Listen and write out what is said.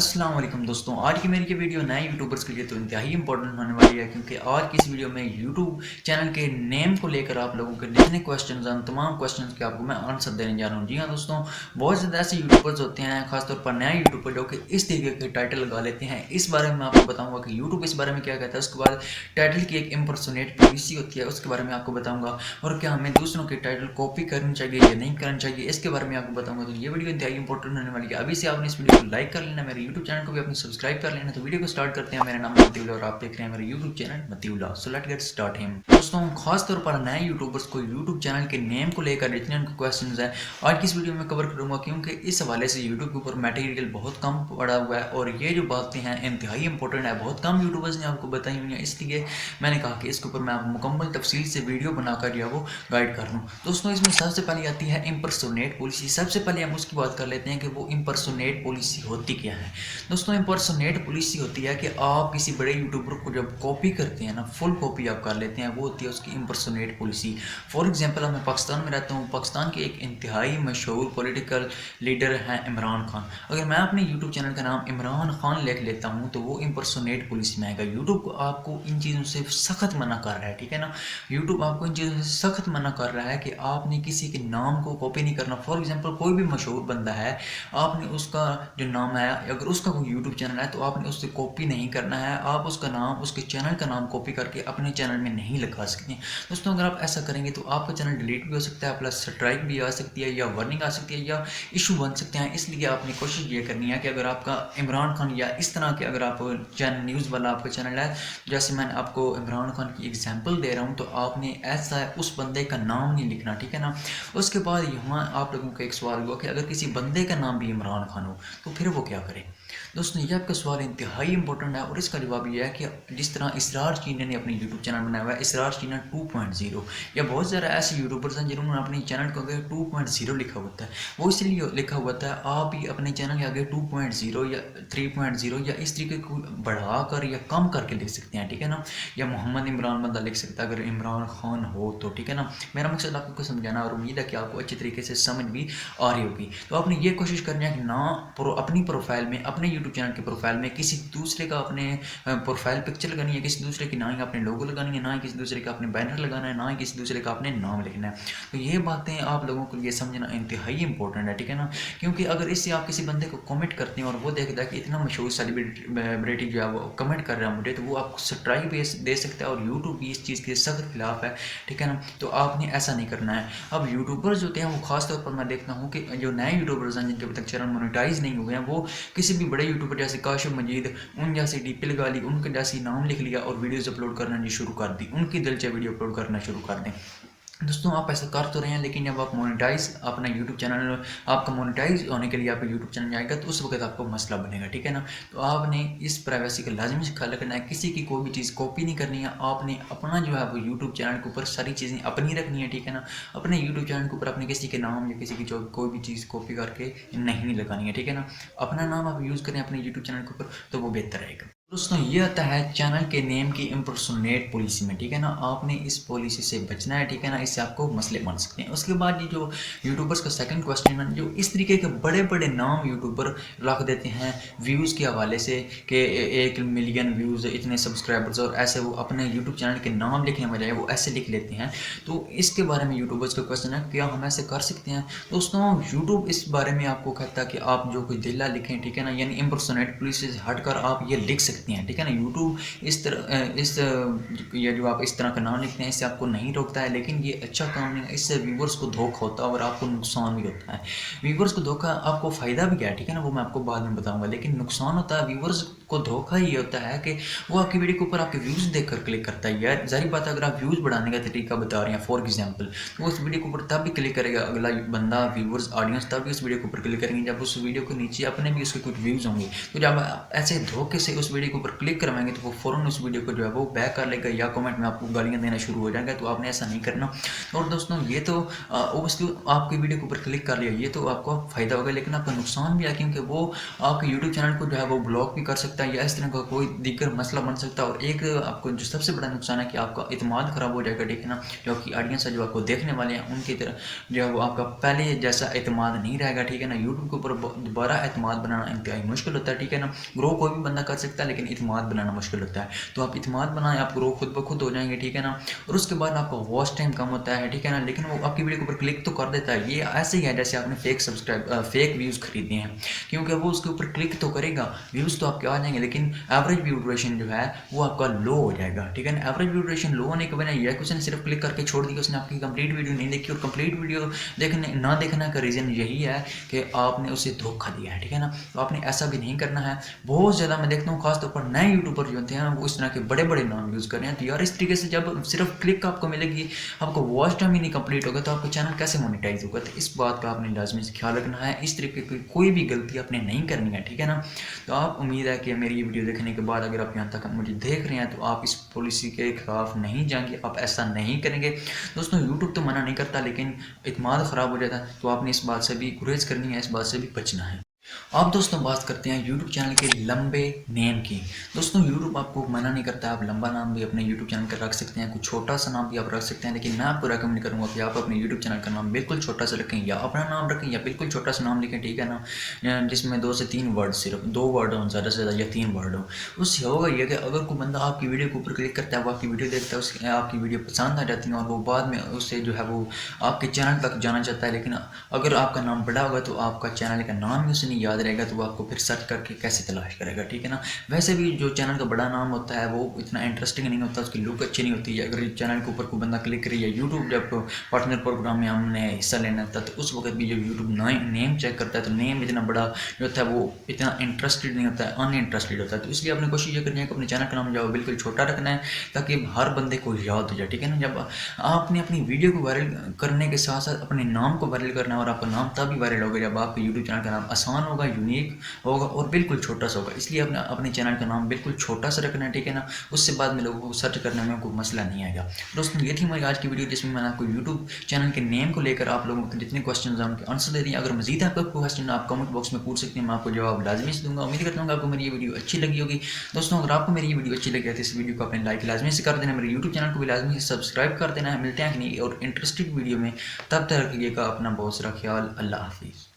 अस्सलाम वालेकुम दोस्तों, आज की मेरी ये वीडियो नए यूट्यूबर्स के लिए तो इंतहाई इंपॉर्टेंट होने वाली है क्योंकि आज की इस वीडियो में यूट्यूब चैनल के नेम को लेकर आप लोगों के जितने क्वेश्चंस हैं तमाम क्वेश्चंस के आपको मैं आंसर देने जा रहा हूँ। जी हाँ दोस्तों, बहुत ज़्यादा ऐसे यूट्यूबर्स होते हैं खासतौर पर नए यूट्यूबर जो कि इस तरीके के टाइटल लगा लेते हैं। इस बारे में मैं आपको बताऊँगा कि यूट्यूब इस बारे में क्या कहता है। उसके बाद टाइटल की एक इम्पर्सोनेट पॉलिसी होती है, उसके बारे में आपको बताऊँगा। और क्या हमें दूसरों के टाइटल कॉपी करनी चाहिए या नहीं करनी चाहिए, इसके बारे में आपको बताऊँगा। तो ये वीडियो इंतहाई इंपॉर्टेंट होने वाली है। अभी से आपने इस वीडियो को लाइक कर लेना, मेरे यूट्यूब चैनल को भी अपने सब्सक्राइब कर लेना। तो वीडियो को स्टार्ट करते हैं। मेरा नाम मतीउल्लाह और आप देख रहे हैं मेरा YouTube channel Matiullah. So let's get started. दोस्तों, खास तौर पर नए यूट्यूबर्स को यूट्यूब चैनल के नेम को लेकर जितने उनके क्वेश्चंस हैं आज की इस वीडियो में कवर करूंगा क्योंकि इस हवाले से यूट्यूब के ऊपर मटेरियल बहुत कम पड़ा हुआ है और ये जो बातें हैं इंतहाई इंपॉर्टेंट है। बहुत कम यूट्यूबर्स ने आपको बताई हुई हैं, इसलिए मैंने कहा कि इसके ऊपर मैं मुकम्मल तफसील से वीडियो बनाकर जो है वो गाइड कर लूँ। दोस्तों, इसमें सबसे पहले आती है इम्पर्सोनेट पॉलिसी। सबसे पहले हम उसकी बात कर लेते हैं कि वो इम्पर्सोनेट पॉलिसी होती क्या है। दोस्तों, इम्पर्सोनेट पॉलिसी होती है कि आप किसी बड़े यूट्यूबर को जब कॉपी करते हैं ना, फुल कॉपी आप कर लेते हैं, वो होती है उसकी इम्पर्सोनेट पॉलिसी। फॉर एग्जांपल, मैं पाकिस्तान में रहता हूँ, पाकिस्तान के एक इंतहाई मशहूर पॉलिटिकल लीडर हैं इमरान खान। अगर मैं अपने यूट्यूब चैनल का नाम इमरान खान लिख लेता हूँ तो वो इम्पर्सोनेट पॉलिसी में आएगा। यूट्यूब आपको इन चीज़ों से सख्त मना कर रहा है, ठीक है ना। यूट्यूब आपको इन चीज़ों से सख्त मना कर रहा है कि आपने किसी के नाम को कॉपी नहीं करना। फॉर एग्जांपल, कोई भी मशहूर बंदा है, आपने उसका जो नाम है, अगर उसका कोई यूट्यूब चैनल है तो आपने उससे कॉपी नहीं करना है। आप उसका नाम, उसके चैनल का नाम कॉपी करके अपने चैनल में नहीं लगा सकते। दोस्तों, अगर आप ऐसा करेंगे तो आपका चैनल डिलीट भी हो सकता है, प्लस स्ट्राइक भी आ सकती है या वार्निंग आ सकती है या इशू बन सकते हैं। इसलिए आपने कोशिश ये करनी है कि अगर आपका इमरान खान या इस तरह के अगर आप चैनल न्यूज़ वाला आपका चैनल है, जैसे मैंने आपको इमरान खान की एग्जाम्पल दे रहा हूँ, तो आपने ऐसा उस बंदे का नाम नहीं लिखना, ठीक है ना। उसके बाद यहाँ आप लोगों का एक सवाल हुआ कि अगर किसी बंदे का नाम भी इमरान खान हो तो फिर वो क्या करे। दोस्तों, ये आपका सवाल इंतहाई इंपॉर्टेंट है और इसका जवाब ये है कि जिस तरह इसरार चीनी ने अपनी यूट्यूब चैनल बनाया हुआ है, इसरार चीनी 2.0, या बहुत ज़्यादा ऐसे यूट्यूबर्स हैं जिन्होंने अपने चैनल को आगे 2.0 लिखा होता है। वो इसलिए लिखा होता है, आप भी अपने चैनल के आगे 2.0 या 3.0 या इस तरीके को बढ़ाकर या कम करके लिख सकते हैं, ठीक है ना। या मोहम्मद इमरान बंदा लिख सकता है अगर इमरान खान हो तो, ठीक है ना। मेरा मकसद आपको समझाना और उम्मीद है कि आपको अच्छी तरीके से समझ भी आ रही होगी। तो आपने ये कोशिश करनी है कि ना अपनी प्रोफाइल में, अपने यूट्यूब चैनल के प्रोफाइल में किसी दूसरे का अपने प्रोफाइल पिक्चर लगानी है, किसी दूसरे की ना ही अपने लोगो लगानी है, ना ही किसी दूसरे का अपने बैनर लगाना है, ना ही किसी दूसरे का अपने नाम लिखना है। तो ये बातें आप लोगों को ये समझना इंतहाई इंपॉर्टेंट है, ठीक है ना। क्योंकि अगर इससे आप किसी बंदे को कमेंट करते हैं और वो देखता है कि इतना मशहूर सेलिब्रिटी जो है वो कमेंट कर रहा है मुझे, तो वो आपको स्ट्राइक भी दे सकता है और यूट्यूब भी इस चीज़ के सख्त खिलाफ है, ठीक है ना। तो आपने ऐसा नहीं करना है। अब यूट्यूबर्स होते हैं वो खासतौर पर मैं देखता हूँ कि जो नए यूट्यूबर्स हैं जिनके अभी तक चैनल मोनेटाइज नहीं हुए हैं, वो किसी भी बड़े यूट्यूबर जैसे काशिफ मजीद, उन जैसे डीपी लगा ली, उनके जैसी नाम लिख लिया और वीडियोस अपलोड करना शुरू कर दी, उनकी दिलचस्प वीडियो अपलोड करना शुरू कर दें। दोस्तों, आप ऐसा कर तो रहे हैं, लेकिन जब आप मोनेटाइज अपना यूट्यूब चैनल, आपका मोनेटाइज होने के लिए आपका यूट्यूब चैनल जाएगा तो उस वक्त आपको मसला बनेगा, ठीक है ना। तो आपने इस प्राइवेसी का लाजमी ख्याल रखना है, किसी की कोई भी चीज़ कॉपी नहीं करनी है। आपने अपना जो है वो यूट्यूब चैनल के ऊपर सारी चीज़ें अपनी रखनी है, ठीक है ना। अपने यूट्यूब चैनल के ऊपर अपने किसी के नाम या किसी की जो कोई भी चीज़ कॉपी करके नहीं लगानी है, ठीक है ना। अपना नाम आप यूज़ करें अपने यूट्यूब चैनल के ऊपर तो वो बेहतर रहेगा। दोस्तों, ये आता है चैनल के नेम की इम्पर्सोनेट पॉलिसी में, ठीक है ना। आपने इस पॉलिसी से बचना है, ठीक है ना, इससे आपको मसले बन सकते हैं। उसके बाद ये जो यूट्यूबर्स का सेकंड क्वेश्चन है, जो इस तरीके के बड़े बड़े नाम यूट्यूबर रख देते हैं व्यूज़ के हवाले से कि 1 मिलियन व्यूज़, इतने सब्सक्राइबर्स, और ऐसे वो अपने यूट्यूब चैनल के नाम लिखने बजाय वो ऐसे लिख लेते हैं। तो इसके बारे में यूट्यूबर्स का क्वेश्चन है, क्या हम ऐसे कर सकते हैं। दोस्तों, यूट्यूब इस बारे में आपको कहता है कि आप जो कोई दिल्ला लिखें, ठीक है ना, यानी इम्पर्सोनेट पॉलिसी से हटकर आप ये लिख सकते हैं, ठीक है ना। यूट्यूब इस तरह ये जो आप इस तरह का नाम लिखते हैं इससे आपको नहीं रोकता है, लेकिन ये अच्छा काम नहीं है। इससे व्यूवर्स को धोखा होता है और आपको नुकसान भी होता है। व्यूवर्स को धोखा, आपको फ़ायदा भी क्या है, ठीक है ना, वो मैं आपको बाद में बताऊंगा, लेकिन नुकसान होता है व्यूवर्स को। धोखा ये होता है कि वो आपकी वीडियो के ऊपर आपके व्यूज़ देखकर क्लिक करता है। यार जाहिर बात है, अगर आप व्यूज़ बढ़ाने का तरीका बता रहे हैं फॉर एग्जाम्पल, तो उस वीडियो के ऊपर तब भी क्लिक करेगा अगला बंदा, व्यूवर्स, ऑडियंस, तब भी उस वीडियो के ऊपर क्लिक करेंगे जब उस वीडियो के नीचे अपने भी उसके कुछ व्यूज़ होंगे। तो जब ऐसे धोखे से उस वीडियो वीडियो के ऊपर क्लिक करवाएंगे तो वो फ़ौरन उस वीडियो को जो है वो बैक कर लेगा या कमेंट में आपको गालियाँ देना शुरू हो जाएगा। तो आपने ऐसा नहीं करना। और दोस्तों ये तो ओबियसली आपकी वीडियो के ऊपर क्लिक कर लिया, ये तो आपको फ़ायदा होगा, लेकिन आपका नुकसान भी है, क्योंकि वो आपके यूट्यूब चैनल को जो है वो ब्लॉक भी कर सकता है या इस तरह का कोई दिक्कत मसला बन सकता है। और एक आपको जो सबसे बड़ा नुकसान है कि आपका इत्मीनान ख़राब हो जाएगा, ठीक है ना। जो आपकी ऑडियंस है, जो आपको देखने वाले हैं, उनकी तरह जो है वो आपका पहले जैसा इत्मीनान नहीं रहेगा, ठीक है ना। यूट्यूब के ऊपर दोबारा इत्मीनान बनाना इंतहाई मुश्किल होता है, ठीक है ना। ग्रो कोई भी बंदा कर सकता है, लेकिन इत्मीनान बनाना मुश्किल होता है। तो आप इत्मीनान बनाएं, आप ग्रो खुद ब खुद हो जाएंगे, ठीक है ना। और उसके बाद आपका वॉच टाइम कम होता है, ठीक है ना, लेकिन वो आपकी वीडियो के ऊपर क्लिक तो कर देता है। ये ऐसे ही है जैसे आपने फेक व्यूज़ खरीदे हैं, क्योंकि वो उसके ऊपर क्लिक तो करेगा, व्यूज़ तो आपके आ जाएंगे, लेकिन एवरेज व्यू ड्यूरेशन जो है वो आपका लो हो जाएगा, ठीक है ना। एवरेज व्यू ड्यूरेशन लो होने की वजह यह है कि उसने सिर्फ क्लिक करके छोड़ दिया, उसने आपकी कंप्लीट वीडियो नहीं देखी। और कंप्लीट वीडियो देखने का रीज़न यही है कि आपने उसे धोखा दिया है, ठीक है ना। तो आपने ऐसा भी नहीं करना है। बहुत ज़्यादा मैं देखता हूँ खासतौर पर नए यूट्यूबर जो होते हैं वो इस तरह के बड़े बड़े नाम यूज़ कर रहे हैं। तो यार इस तरीके से जब सिर्फ क्लिक आपको मिलेगी, आपको वॉच टाइम ही नहीं कंप्लीट होगा, तो आपका चैनल कैसे मोनेटाइज होगा। तो इस बात का आपने लाजमी से ख्याल रखना है। इस तरीके की कोई भी गलती आपने नहीं करनी है, ठीक है ना। तो आप उम्मीद है कि मेरी ये वीडियो देखने के बाद अगर आप यहाँ तक मुझे देख रहे हैं तो आप इस पॉलिसी के खिलाफ नहीं जाएंगे, आप ऐसा नहीं करेंगे। दोस्तों यूट्यूब तो मना नहीं करता, लेकिन इत्मीनान ख़राब हो जाता है, तो आपने इस बात से भी गुरेज करनी है, इस बात से भी बचना है। अब दोस्तों बात करते हैं यूट्यूब चैनल के लंबे नेम की। दोस्तों यूट्यूब आपको मना नहीं करता, आप लंबा नाम भी अपने यूट्यूब चैनल का रख सकते हैं, कुछ छोटा सा नाम भी आप रख सकते हैं, लेकिन मैं आपको रेकमेंड करूंगा कि आप अपने यूट्यूब चैनल का नाम बिल्कुल छोटा सा रखें, या अपना नाम रखें या बिल्कुल छोटा सा नाम लिखें, ठीक है ना, जिसमें 2 से 3 वर्ड, सिर्फ 2 वर्ड हो ज़्यादा से ज़्यादा, या 3 वर्ड हो। उससे होगा ये कि अगर कोई बंदा आपकी वीडियो के ऊपर क्लिक करता है, वो आपकी वीडियो देखता है, उसकी आपकी वीडियो पसंद आ जाती है और वो बाद में उससे जो है वो आपके चैनल तक जाना चाहता है। लेकिन अगर आपका नाम बड़ा होगा तो आपका चैनल का नाम ही उसे नहीं याद रहेगा, तो वो आपको फिर सर्च करके कैसे तलाश करेगा, ठीक है ना। वैसे भी जो चैनल का बड़ा नाम होता है वो इतना इंटरेस्टिंग नहीं होता, उसकी लुक अच्छी नहीं होती है। अगर चैनल के ऊपर कोई बंदा क्लिक करे, या यूट्यूब जब पार्टनर प्रोग्राम में हमने हिस्सा लेना था, तो उस वक्त भी जब यूट्यूब नेम चेक करता है तो नेम इतना बड़ा जो होता है वो इतना इंटरेस्टेड नहीं होता है, अनइंटरेस्टेड होता है। तो इसलिए आपने कोशिश ये करनी है कि अपने चैनल का नाम जो बिल्कुल छोटा रखना है, ताकि हर बंदे को याद हो जाए, ठीक है ना। जब आपने अपनी वीडियो को वायरल करने के साथ साथ अपने नाम को वायरल करना है, और आपका नाम तभी वायरल होगा जब आपके यूट्यूब चैनल का नाम आसान होगा, यूनिक होगा और बिल्कुल छोटा सा होगा। इसलिए अपने चैनल का नाम बिल्कुल छोटा सा रखना है, ठीक है ना। उससे बाद में लोगों को सर्च करने में कोई मसला नहीं आएगा। दोस्तों ये थी हमारी आज की वीडियो, जिसमें मैंने आपको यूट्यूब चैनल के नेम को लेकर आप लोगों के जितने क्वेश्चन हैं उनके आंसर दे दिए। अगर मजीद आपका क्वेश्चन आप कमेंट बॉक्स में पूछ सकते हैं, मैं आपको जवाब लाजमी से दूंगा। उम्मीद करता हूँ आपको मेरी ये वीडियो अच्छी लगी होगी। दोस्तों अगर आपको मेरी ये वीडियो अच्छी लगी है तो इस वीडियो को अपने लाइक लाजमी से कर देना, मेरे यूट्यूब चैनल को भी लाजमी से सब्सक्राइब कर देना है। मिलते हैं कि नहीं और इंटरेस्टिंग वीडियो में, तब तक रखिएगा अपना बहुत सारा ख्याल। अल्लाह हाफिज़।